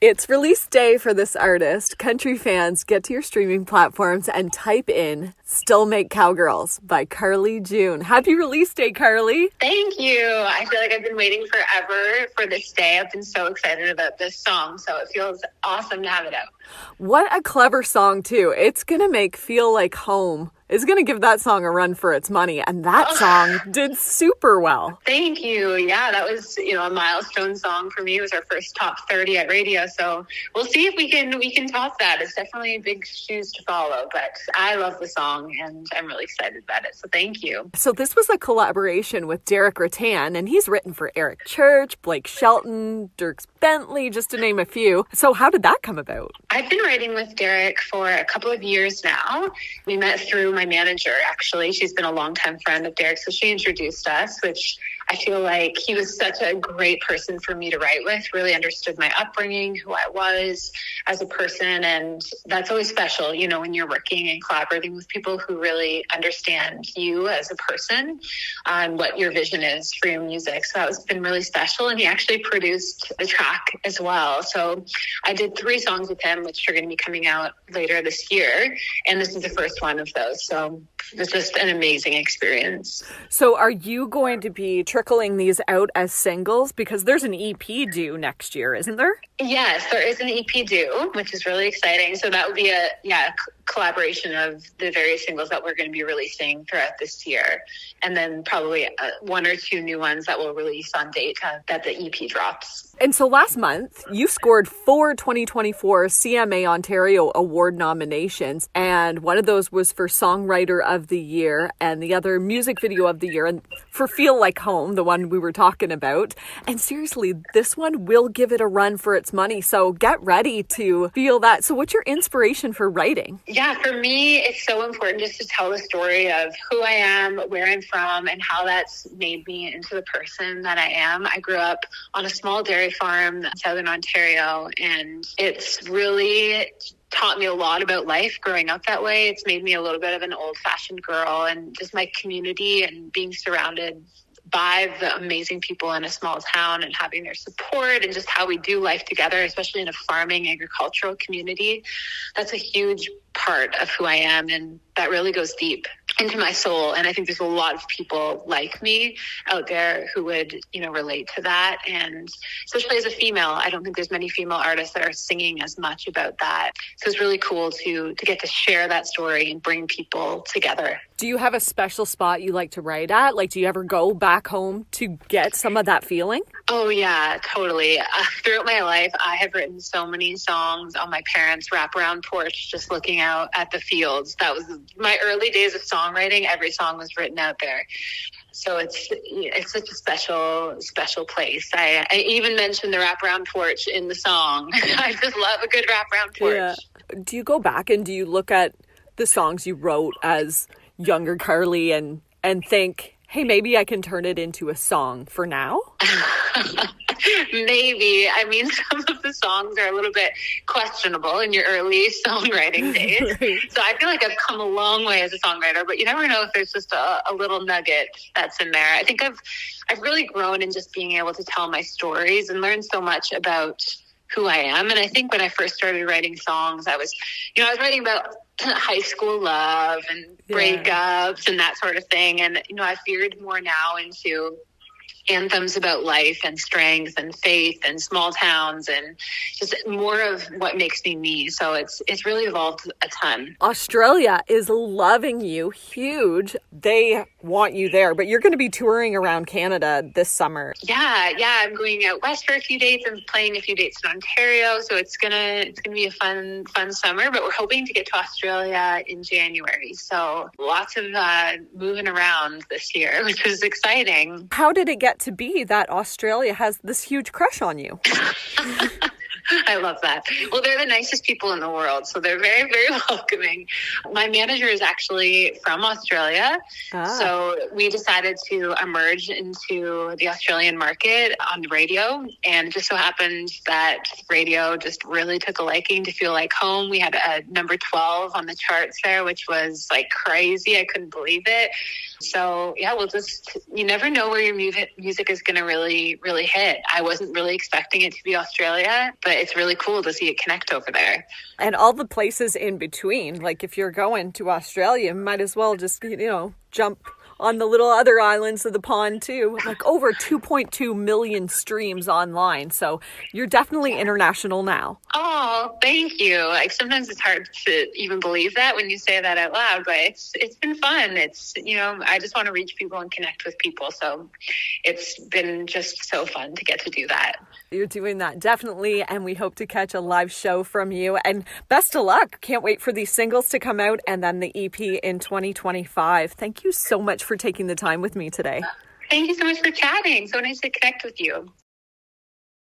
It's release day for this artist. Country fans, get to your streaming platforms and type in Still Make Cowgirls by Karli June. Happy release day, Karli. Thank you. I feel like I've been waiting forever for this day. I've been so excited about this song, so it feels awesome to have it out. What a clever song, too. It's going to make Feel Like Home. It's going to give that song a run for its money, and that song did super well. Thank you. Yeah, that was, a milestone song for me. It was our first top 30 at radio, so we'll see if we can top that. It's definitely big shoes to follow, but I love the song, and I'm really excited about it, so thank you. So this was a collaboration with Deric Ruttan, and he's written for Eric Church, Blake Shelton, Dierks Bentley, just to name a few. So how did that come about? I've been writing with Deric for a couple of years now. We met through my manager, actually. She's been a longtime friend of Deric, so she introduced us, which I feel like he was such a great person for me to write with, really understood my upbringing, who I was as a person, and that's always special, when you're working and collaborating with people who really understand you as a person and what your vision is for your music. So that has been really special, and he actually produced the track as well. So I did 3 songs with him, which are going to be coming out later this year, and this is the first one of those. So it's just an amazing experience. So are you going to be trickling these out as singles? Because there's an EP due next year, isn't there? Yes, there is an EP due, which is really exciting. So that would be a collaboration of the various singles that we're going to be releasing throughout this year. And then probably 1 or 2 new ones that will release on date that the EP drops. And so last month, you scored 4 2024 CMA Ontario Award nominations. And one of those was for Songwriter of the Year and the other Music Video of the Year. And for Feel Like Home, the one we were talking about. And seriously, this one will give it a run for its money. So get ready to feel that. So what's your inspiration for writing? Yeah, for me, it's so important just to tell the story of who I am, where I'm from, and how that's made me into the person that I am. I grew up on a small dairy farm in southern Ontario, and it's really taught me a lot about life growing up that way. It's made me a little bit of an old-fashioned girl, and just my community and being surrounded by the amazing people in a small town and having their support and just how we do life together, especially in a farming agricultural community. That's a huge part of who I am, and that really goes deep into my soul. And I think there's a lot of people like me out there who would, relate to that. And especially as a female, I don't think there's many female artists that are singing as much about that. So it's really cool to get to share that story and bring people together. Do you have a special spot you like to write at? Like, do you ever go back home to get some of that feeling? Oh, yeah, totally. Throughout my life, I have written so many songs on my parents' wraparound porch, just looking out at the fields. That was my early days of songwriting. Every song was written out there. So it's such a special place. I even mentioned the wraparound porch in the song. I just love a good wraparound porch. Yeah. Do you go back and do you look at the songs you wrote as younger Karli and think, hey, maybe I can turn it into a song for now? Maybe. I mean, some of the songs are a little bit questionable in your early songwriting days. Right. So I feel like I've come a long way as a songwriter, but you never know if there's just a little nugget that's in there. I think I've really grown in just being able to tell my stories and learn so much about who I am. And I think when I first started writing songs, I was writing about high school love and breakups and that sort of thing. And, I veered more now into anthems about life and strength and faith and small towns and just more of what makes me me. So it's really evolved a ton. Australia is loving you. Huge. They want you there, but you're going to be touring around Canada this summer. Yeah. I'm going out west for a few dates and playing a few dates in Ontario. So it's gonna be a fun summer, but we're hoping to get to Australia in January. So lots of moving around this year, which was exciting. How did it get to be that Australia has this huge crush on you? I love that. Well, they're the nicest people in the world, so they're very, very welcoming. My manager is actually from Australia, so we decided to emerge into the Australian market on the radio, and it just so happened that radio just really took a liking to Feel Like Home. We had a number 12 on the charts there, which was like crazy. I couldn't believe it. So yeah, you never know where your music is going to really, really hit. I wasn't really expecting it to be Australia, but it's really really cool to see it connect over there. And all the places in between. Like if you're going to Australia, might as well just, jump on the little other islands of the pond too. Like over 2.2 million streams online. So you're definitely international now. Oh, thank you. Like sometimes it's hard to even believe that when you say that out loud, but it's been fun. It's, I just want to reach people and connect with people. So it's been just so fun to get to do that. You're doing that definitely. And we hope to catch a live show from you, and best of luck. Can't wait for these singles to come out and then the EP in 2025. Thank you so much for taking the time with me today. Thank you so much for chatting. So nice to connect with you.